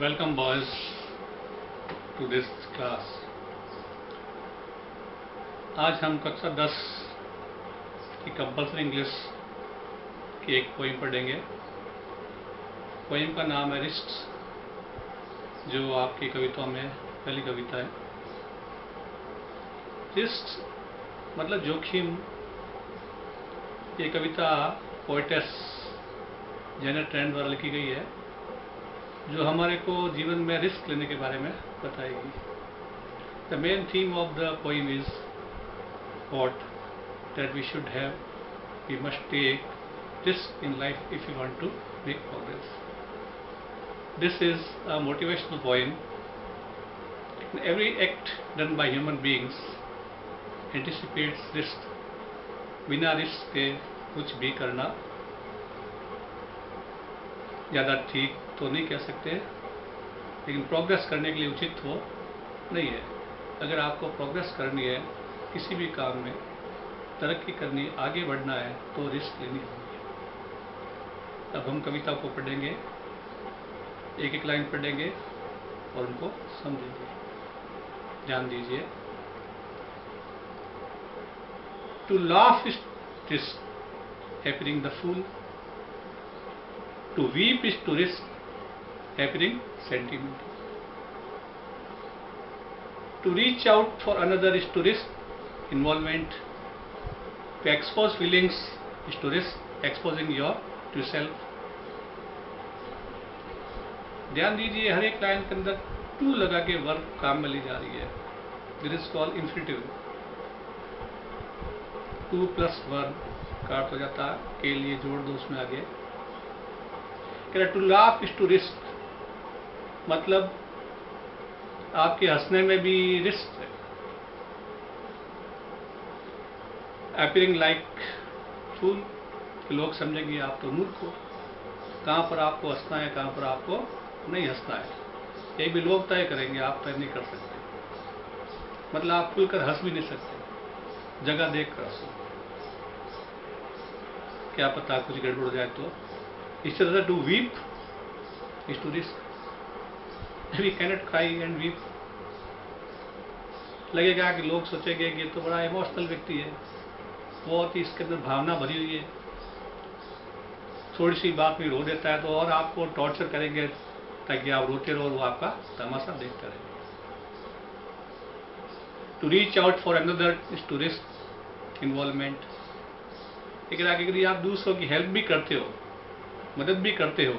Welcome boys to this class. आज हम कक्षा 10 की कंपल्सरी इंग्लिश की एक पोइम पढ़ेंगे। पोइम का नाम है रिस्क, जो आपकी कविताओं में पहली कविता है। रिस्क मतलब जोखिम। ये कविता पोएटेस जेनेट ट्रेंट द्वारा लिखी गई है, जो हमारे को जीवन में रिस्क लेने के बारे में बताएगी। The main theme of the poem is what that we should have, we must take risk in life if we want to make progress. This is a motivational poem. Every act done by human beings anticipates risk. बिना risk के कुछ भी करना ज़्यादा ठीक तो नहीं कह सकते, लेकिन प्रोग्रेस करने के लिए उचित वो नहीं है। अगर आपको प्रोग्रेस करनी है, किसी भी काम में तरक्की करनी, आगे बढ़ना है, तो रिस्क लेनी होगी। अब हम कविता को पढ़ेंगे, एक एक लाइन पढ़ेंगे और उनको समझेंगे। ध्यान दीजिए। To laugh is risk happening the fool, to weep is to risk happening sentimental, to reach out for another is to risk involvement, to expose feelings is to risk exposing yourself. ध्यान दीजिए, हर एक line के अंदर to लगा के verb काम में ली जा रही है। This is called infinitive. Two plus verb का अर्थ हो जाता है के लिए जोड़ दो उसमें आगे। To laugh is to risk मतलब आपके हंसने में भी रिस्क है। अपीयरिंग लाइक फूल, लोग समझेंगे आप तो मूर्ख हो। कहाँ पर आपको हंसना है, कहाँ पर आपको नहीं हंसना है, ये भी लोग तय करेंगे, आप तय नहीं कर सकते। मतलब आप खुलकर हंस भी नहीं सकते, जगह देख कर हंसो, क्या पता कुछ गड़बड़ हो जाए तो। इस तरह से to weep is to risk. We cannot cry and weep. लगेगा कि लोग सोचेंगे कि ये तो बड़ा इमोशनल व्यक्ति है, बहुत ही इसके अंदर भावना भरी हुई है, थोड़ी सी बात में रो देता है, तो और आपको टॉर्चर करेंगे ताकि आप रोते रहो और वो आपका तमाशा देखते रहेंगे। To reach out for another is to risk involvement. लेकिन यदि आप दूसरों की हेल्प भी करते हो, मदद भी करते हो,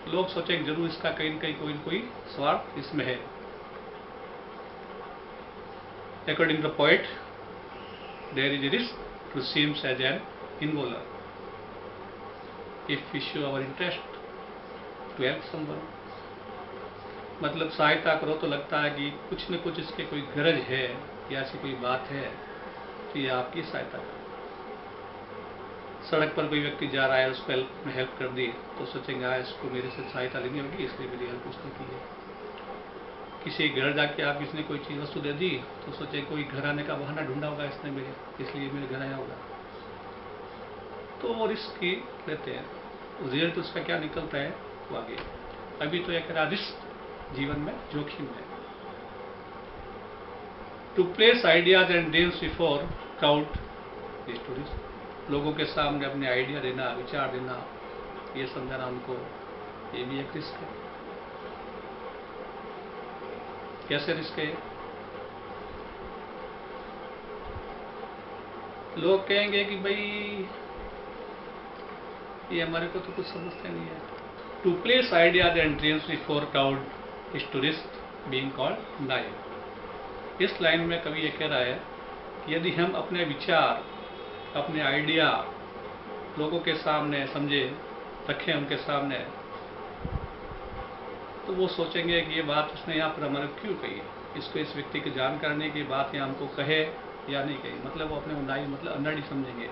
लोग सोचेंगे जरूर इसका कहीं न कहीं कोई न कोई स्वार्थ इसमें है। According to the poet, there is a risk to seem as an involver if we show our interest to help someone. मतलब सहायता करो तो लगता है कि कुछ न कुछ इसके कोई गरज है या ऐसी कोई बात है तो ये आपकी सहायता करो। सड़क पर कोई व्यक्ति जा रहा है, उसको हेल्प कर दी तो सोचेंगे इसको मेरे से सहायता लेनी होगी, इसलिए मेरी हेल्प उसने की है। किसी घर जाके आप इसने कोई चीज़ वस्तु दे दी तो सोचे कोई घर आने का बहाना ढूंढा होगा इसने मेरे, इसलिए मेरे घर आया होगा। तो वो रिस्क ही लेते हैं, रिजल्ट उसका क्या निकलता है वो आगे। अभी तो एक रिस्क जीवन में जोखिम है। To place ideas and dreams before crowd is to risk. लोगों के सामने अपने आइडिया देना, विचार देना, ये समझाना उनको, ये भी एक रिस्क है। कैसे रिस्क है? लोग कहेंगे कि भाई ये हमारे को तो कुछ समझते नहीं है। To place ideas and dreams before crowd is to risk being called naive. इस लाइन में कवि ये कह रहा है कि यदि हम अपने विचार, अपने आइडिया लोगों के सामने समझे, रखें उनके सामने, तो वो सोचेंगे कि ये बात उसने यहाँ पर हमारे क्यों कही है, इसको इस व्यक्ति की जानकारी की बात यहाँ हमको कहे या नहीं कही। मतलब वो अपने नाई मतलब अनड़ी समझेंगे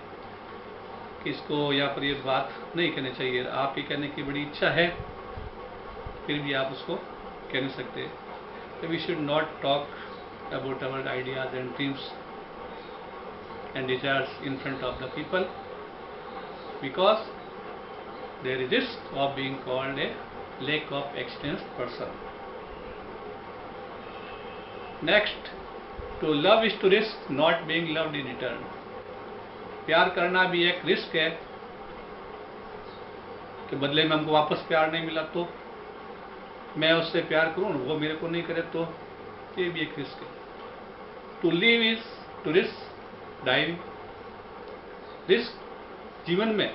कि इसको यहाँ पर ये बात नहीं कहनी चाहिए। आप ही कहने की बड़ी इच्छा है, फिर भी आप उसको कह नहीं सकते। तो we should not talk about our ideas and dreams and desires in front of the people, because there is risk of being called a lack of experienced person. Next, to love is to risk not being loved in return. प्यार करना भी एक risk है कि बदले में हमको वापस प्यार नहीं मिला तो, मैं उससे प्यार करूं वो मेरे को नहीं करे तो, ये भी एक रिस्क है. To live is to risk dying. Risk जीवन में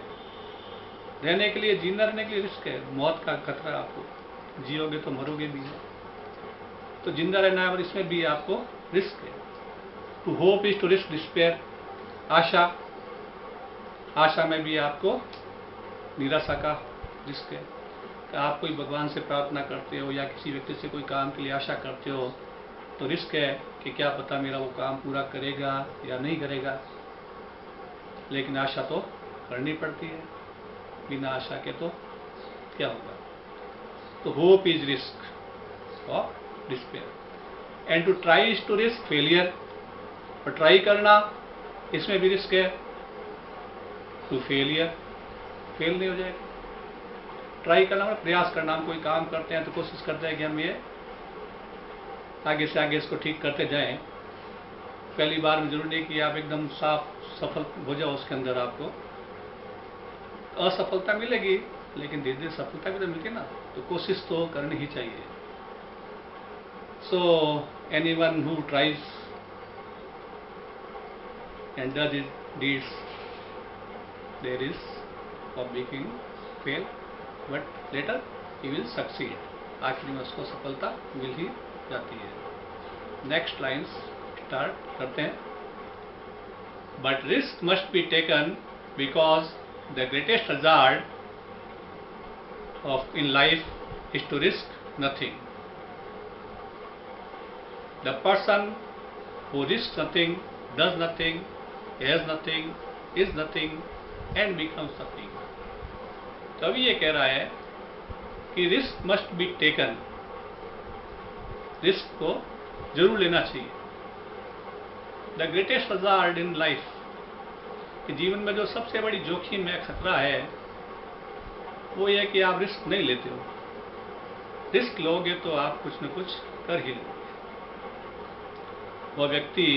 रहने के लिए, जिंदा रहने के लिए रिस्क है. मौत का खतरा है आपको, जियोगे तो मरोगे भी है, तो जिंदा रहना है और इसमें भी आपको रिस्क है. To hope is to risk despair. आशा में भी आपको निराशा का रिस्क है कि आप कोई भगवान से प्रार्थना करते हो या किसी व्यक्ति से कोई काम के लिए आशा करते हो तो रिस्क है कि क्या पता मेरा वो काम पूरा करेगा या नहीं करेगा, लेकिन आशा तो करनी पड़ती है, बिना आशा के तो क्या होगा. तो hope is risk of despair. And to try is to risk failure. और ट्राई करना इसमें भी रिस्क है. टू फेलियर, फेल नहीं हो जाएगा. ट्राई करना मतलब प्रयास करना. हम कोई काम करते हैं तो कोशिश करते हैं कि हम ये आगे से आगे इसको ठीक करते जाएं. पहली बार में जरूरी नहीं कि आप एकदम साफ सफल हो जाओ, उसके अंदर आपको असफलता मिलेगी, लेकिन धीरे धीरे सफलता भी तो मिलती ना, तो कोशिश तो करनी ही चाहिए. So anyone who tries and does it deeds, there is of making fail, but later he will succeed. आखिर में उसको सफलता मिल ही जाती है. नेक्स्ट लाइन्स स्टार्ट करते हैं. But risk must be taken because the greatest hazard of in life is to risk nothing. The person who risk nothing, does nothing, has nothing, is nothing and becomes nothing. तो अभी ये कह रहा है कि risk must be taken. Risk को जरूर लेना चाहिए. The greatest hazard in life, कि जीवन में जो सबसे बड़ी जोखिम है, खतरा है, वो ये कि आप रिस्क नहीं लेते हो. रिस्क लोगे तो आप कुछ न कुछ कर ही लोगे. वह व्यक्ति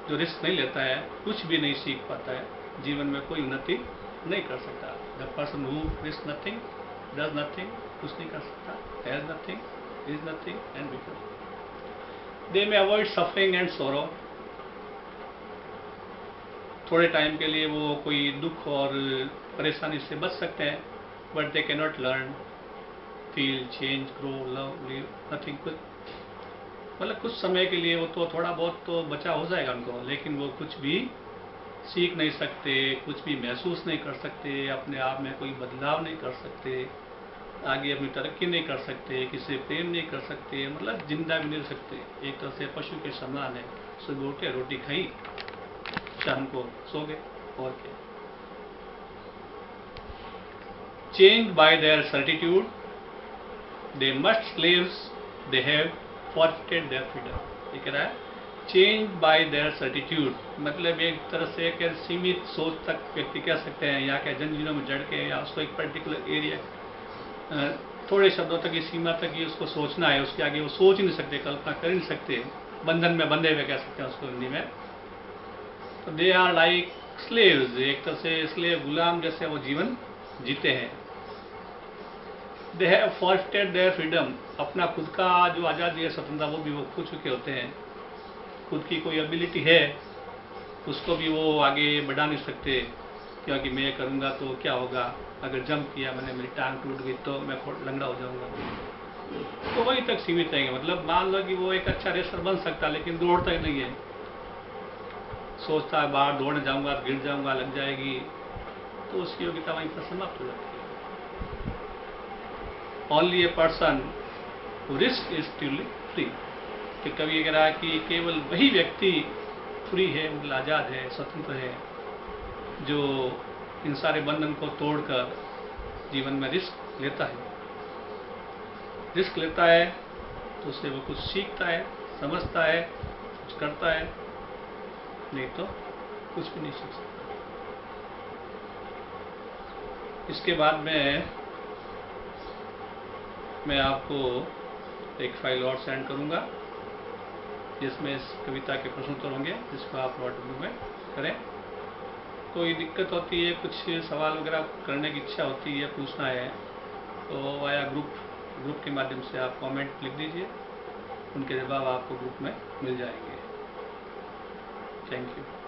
जो रिस्क नहीं लेता है कुछ भी नहीं सीख पाता है, जीवन में कोई उन्नति नहीं कर सकता. The person who risk nothing, does nothing, कुछ नहीं कर सकता, has nothing, is nothing and become. They may avoid suffering and सोरो. थोड़े टाइम के लिए वो कोई दुख और परेशानी से बच सकते हैं, but they can not learn, feel, change, grow, love, live, nothing. कुछ मतलब कुछ समय के लिए वो तो थोड़ा बहुत तो बचा हो जाएगा उनको, लेकिन वो कुछ भी सीख नहीं सकते, कुछ भी महसूस नहीं कर सकते, अपने आप में कोई बदलाव नहीं कर सकते, आगे अपनी तरक्की नहीं कर सकते, किसी से प्रेम नहीं कर सकते, मतलब जिंदा भी नहीं रह सकते. एक तरह से पशु के समान है. सुबह उठे, रोटी खाई, शाम को सो गए, और क्या. Change bye there certitude they must slaves, they have forfeited their freedom. ये कह रहा है चेंज बाय देयर सर्टिट्यूड, मतलब एक तरह से एक सीमित सोच तक व्यक्ति कह सकते हैं, या क्या जंजीरों में जड़ के, या उसको एक पर्टिकुलर एरिया, थोड़े शब्दों तक की सीमा तक ही उसको सोचना है, उसके आगे वो सोच ही नहीं सकते, कल्पना कर ही नहीं सकते, बंधन में बंधे हुए कह सकते हैं उसको हिंदी में. तो दे आर लाइक स्लेव्स, एक तरह से स्लेव, गुलाम जैसे वो जीवन जीते हैं. They have forfeited their freedom, अपना खुद का जो आज़ादी है, स्वतंत्रता, वो भी वो खो चुके होते हैं. खुद की कोई एबिलिटी है उसको भी वो आगे बढ़ा नहीं सकते, क्योंकि मैं करूँगा तो क्या होगा, अगर जंप किया मैंने, मेरी टांग टूट गई तो मैं लंगड़ा हो जाऊँगा. तो वहीं तक सीमित रहेंगे. मतलब मान लो कि वो एक अच्छा रेसर बन सकता है, लेकिन दौड़ता ही नहीं है, सोचता है बाहर दौड़ने जाऊँगा, गिर जाऊँगा, लग जाएगी, तो उसकी योग्यता वहीं पर समाप्त हो जाती है. Only a person who risk is truly free. कि कभी कह रहा है कि केवल वही व्यक्ति फ्री है, मतलब आज़ाद है, स्वतंत्र है, जो इन सारे बंधन को तोड़कर जीवन में रिस्क लेता है. रिस्क लेता है तो उससे वो कुछ सीखता है, समझता है, कुछ करता है, नहीं तो कुछ भी नहीं सीख सकता. इसके बाद में मैं आपको एक फाइल और सेंड करूंगा जिसमें इस कविता के प्रश्न उत्तर होंगे, जिसको आप नोटबुक में करें। कोई दिक्कत होती है, कुछ सवाल वगैरह करने की इच्छा होती है, पूछना है, तो वाया ग्रुप के माध्यम से आप कमेंट लिख दीजिए, उनके जवाब आपको ग्रुप में मिल जाएंगे। Thank you.